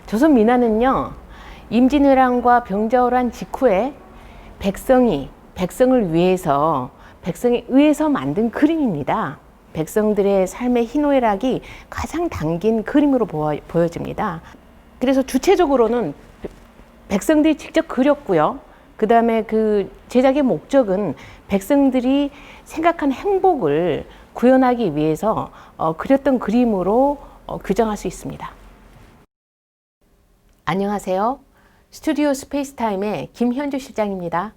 조선 민화는요, 임진왜란과 병자호란 직후에 백성을 위해서, 백성에 의해서 만든 그림입니다. 백성들의 삶의 희노애락이 가장 담긴 그림으로 보여집니다. 그래서 주체적으로는 백성들이 직접 그렸고요. 그 다음에 그 제작의 목적은 백성들이 생각한 행복을 구현하기 위해서 그렸던 그림으로 규정할 수 있습니다. 안녕하세요. 스튜디오 스페이스타임의 김현주 실장입니다.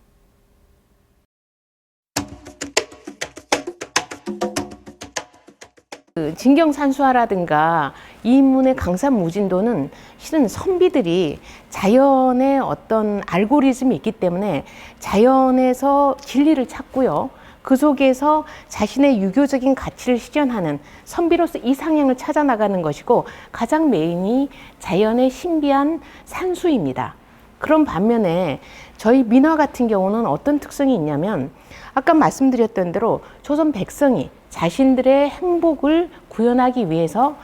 진경산수화라든가 이인문의 강산무진도는 실은 선비들이 자연의 어떤 알고리즘이 있기 때문에 자연에서 진리를 찾고요. 그 속에서 자신의 유교적인 가치를 실현하는 선비로서 이상향을 찾아 나가는 것이고, 가장 메인이 자연의 신비한 산수입니다. 그런 반면에 저희 민화 같은 경우는 어떤 특성이 있냐면, 아까 말씀드렸던 대로 조선 백성이 자신들의 행복을 구현하기 위해서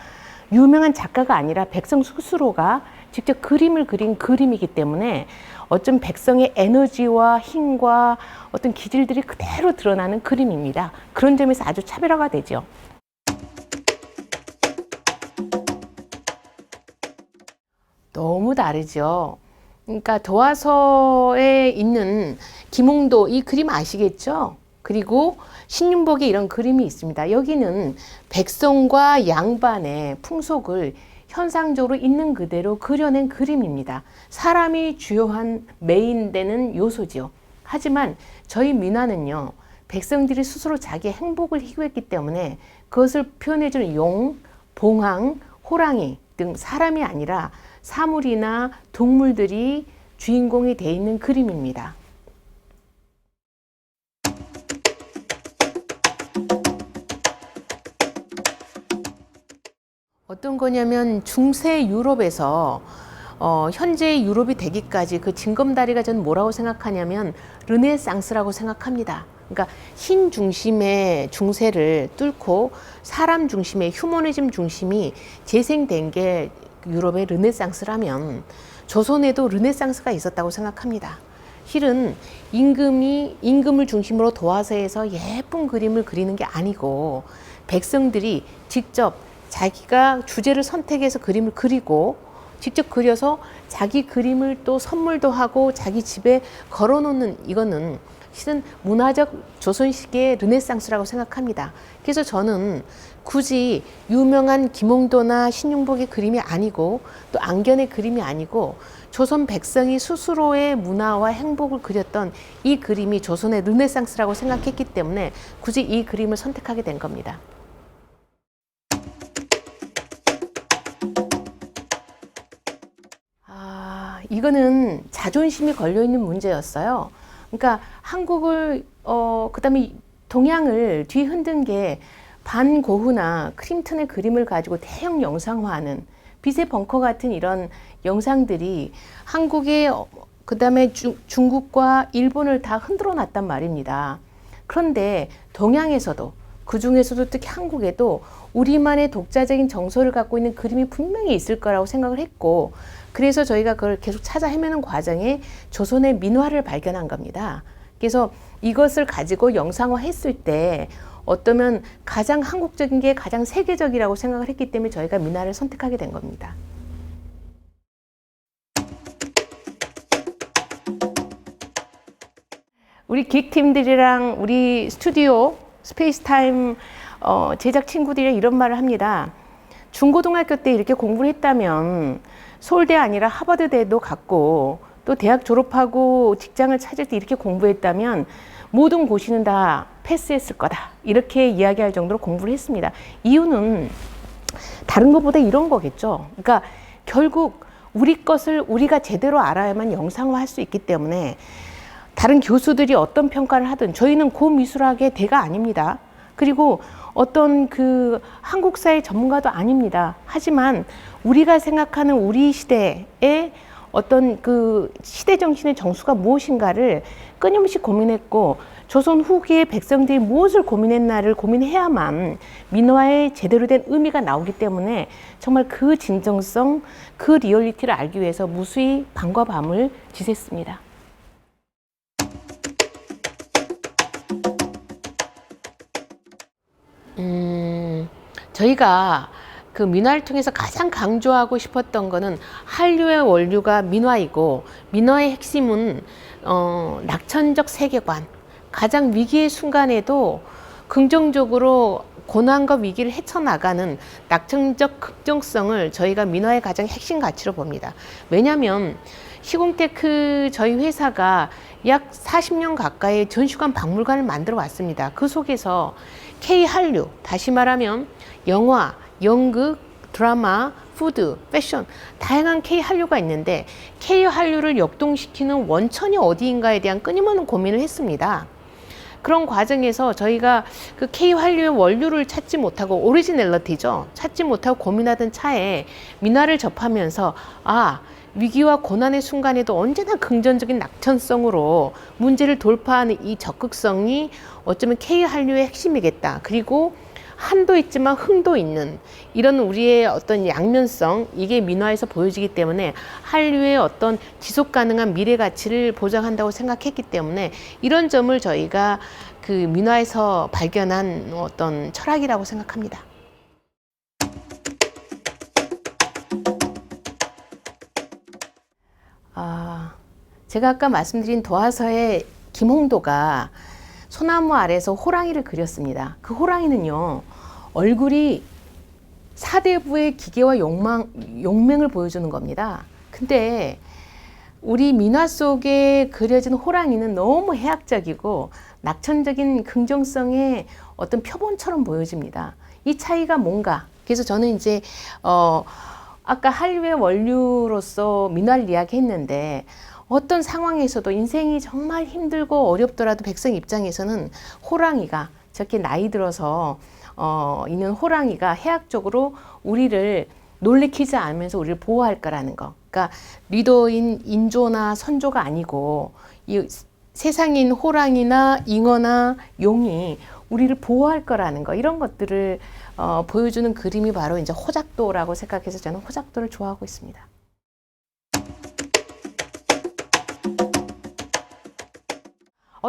유명한 작가가 아니라 백성 스스로가 직접 그림을 그린 그림이기 때문에 어쩜 백성의 에너지와 힘과 어떤 기질들이 그대로 드러나는 그림입니다. 그런 점에서 아주 차별화가 되죠. 너무 다르죠. 그러니까 도화서에 있는 김홍도 이 그림 아시겠죠? 그리고 신윤복에 이런 그림이 있습니다. 여기는 백성과 양반의 풍속을 현상적으로 있는 그대로 그려낸 그림입니다. 사람이 주요한 메인되는 요소지요. 하지만 저희 민화는요, 백성들이 스스로 자기의 행복을 희구했기 때문에 그것을 표현해주는 용, 봉황, 호랑이 등 사람이 아니라 사물이나 동물들이 주인공이 되어 있는 그림입니다. 어떤 거냐면 중세 유럽에서 현재 유럽이 되기까지 그 징검다리가 전 뭐라고 생각하냐면 르네상스라고 생각합니다. 그러니까 신 중심의 중세를 뚫고 사람 중심의 휴머니즘 중심이 재생된 게 유럽의 르네상스라면 조선에도 르네상스가 있었다고 생각합니다. 실은 임금을 중심으로 도화서에서 예쁜 그림을 그리는 게 아니고 백성들이 직접 자기가 주제를 선택해서 그림을 그리고 직접 그려서 자기 그림을 또 선물도 하고 자기 집에 걸어놓는, 이거는 실은 문화적 조선시기의 르네상스라고 생각합니다. 그래서 저는 굳이 유명한 김홍도나 신윤복의 그림이 아니고 또 안견의 그림이 아니고 조선 백성이 스스로의 문화와 행복을 그렸던 이 그림이 조선의 르네상스라고 생각했기 때문에 굳이 이 그림을 선택하게 된 겁니다. 이거는 자존심이 걸려있는 문제였어요. 그러니까 한국을, 그 다음에 동양을 뒤흔든 게 반고흐나 크림튼의 그림을 가지고 대형 영상화하는 빛의 벙커 같은 이런 영상들이 한국의, 그 다음에 중국과 일본을 다 흔들어 놨단 말입니다. 그런데 동양에서도, 그 중에서도 특히 한국에도 우리만의 독자적인 정서를 갖고 있는 그림이 분명히 있을 거라고 생각을 했고, 그래서 저희가 그걸 계속 찾아 헤매는 과정에 조선의 민화를 발견한 겁니다. 그래서 이것을 가지고 영상화 했을 때 어쩌면 가장 한국적인 게 가장 세계적이라고 생각을 했기 때문에 저희가 민화를 선택하게 된 겁니다. 우리 기획팀들이랑 우리 스튜디오 스페이스타임 제작 친구들이 이런 말을 합니다. 중고등학교 때 이렇게 공부를 했다면 서울대 아니라 하버드대도 갔고, 또 대학 졸업하고 직장을 찾을 때 이렇게 공부했다면 모든 고시는 다 패스했을 거다, 이렇게 이야기할 정도로 공부를 했습니다. 이유는 다른 것보다 이런 거겠죠. 그러니까 결국 우리 것을 우리가 제대로 알아야만 영상화할 수 있기 때문에 다른 교수들이 어떤 평가를 하든 저희는 고미술학의 대가 아닙니다. 그리고 어떤 그 한국사의 전문가도 아닙니다. 하지만 우리가 생각하는 우리 시대의 어떤 그 시대 정신의 정수가 무엇인가를 끊임없이 고민했고, 조선 후기의 백성들이 무엇을 고민했나를 고민해야만 민화의 제대로 된 의미가 나오기 때문에 정말 그 진정성, 그 리얼리티를 알기 위해서 무수히 밤과 밤을 지샜습니다. 저희가 그 민화를 통해서 가장 강조하고 싶었던 거는 한류의 원류가 민화이고, 민화의 핵심은 낙천적 세계관, 가장 위기의 순간에도 긍정적으로 고난과 위기를 헤쳐나가는 낙천적 긍정성을 저희가 민화의 가장 핵심 가치로 봅니다. 왜냐하면 시공테크 저희 회사가 약 40년 가까이 전시관 박물관을 만들어 왔습니다. 그 속에서 K-한류, 다시 말하면 영화, 연극, 드라마, 푸드, 패션, 다양한 K-한류가 있는데 K-한류를 역동시키는 원천이 어디인가에 대한 끊임없는 고민을 했습니다. 그런 과정에서 저희가 그 K-한류의 원류를 찾지 못하고, 오리지널리티죠, 찾지 못하고 고민하던 차에 민화를 접하면서 위기와 고난의 순간에도 언제나 긍정적인 낙천성으로 문제를 돌파하는 이 적극성이 어쩌면 K-한류의 핵심이겠다. 그리고 한도 있지만 흥도 있는 이런 우리의 어떤 양면성, 이게 민화에서 보여지기 때문에 한류의 어떤 지속 가능한 미래 가치를 보장한다고 생각했기 때문에 이런 점을 저희가 그 민화에서 발견한 어떤 철학이라고 생각합니다. 제가 아까 말씀드린 도화서의 김홍도가 소나무 아래서 호랑이를 그렸습니다. 그 호랑이는요, 얼굴이 사대부의 기계와 용맹을 보여주는 겁니다. 근데 우리 민화 속에 그려진 호랑이는 너무 해학적이고 낙천적인 긍정성의 어떤 표본처럼 보여집니다. 이 차이가 뭔가? 그래서 저는 이제 아까 한류의 원류로서 민화를 이야기했는데, 어떤 상황에서도 인생이 정말 힘들고 어렵더라도 백성 입장에서는 호랑이가, 저렇게 나이 들어서 있는 호랑이가 해학적으로 우리를 놀래키지 않으면서 우리를 보호할 거라는 거. 그러니까 리더인 인조나 선조가 아니고 이 세상인 호랑이나 잉어나 용이 우리를 보호할 거라는 거, 이런 것들을 보여주는 그림이 바로 이제 호작도라고 생각해서 저는 호작도를 좋아하고 있습니다.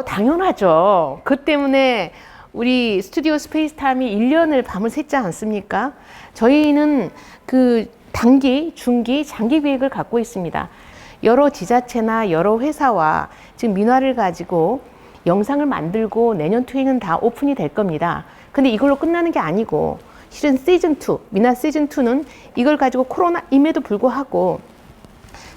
당연하죠. 그 때문에 우리 스튜디오 스페이스타임이 1년을 밤을 샜지 않습니까? 저희는 그 단기, 중기, 장기 계획을 갖고 있습니다. 여러 지자체나 여러 회사와 지금 민화를 가지고 영상을 만들고 내년 초에는 다 오픈이 될 겁니다. 근데 이걸로 끝나는 게 아니고, 실은 시즌2, 민화 시즌2는 이걸 가지고 코로나임에도 불구하고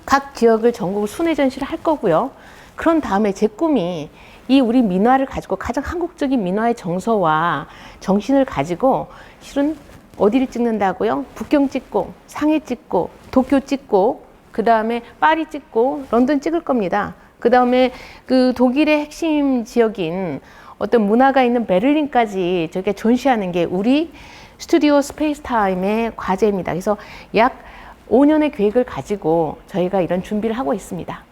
각 지역을 전국 순회 전시를 할 거고요. 그런 다음에 제 꿈이 이 우리 민화를 가지고 가장 한국적인 민화의 정서와 정신을 가지고 실은 어디를 찍는다고요? 북경 찍고, 상해 찍고, 도쿄 찍고, 그 다음에 파리 찍고, 런던 찍을 겁니다. 그 다음에 그 독일의 핵심 지역인 어떤 문화가 있는 베를린까지 저게 전시하는 게 우리 스튜디오 스페이스타임의 과제입니다. 그래서 약 5년의 계획을 가지고 저희가 이런 준비를 하고 있습니다.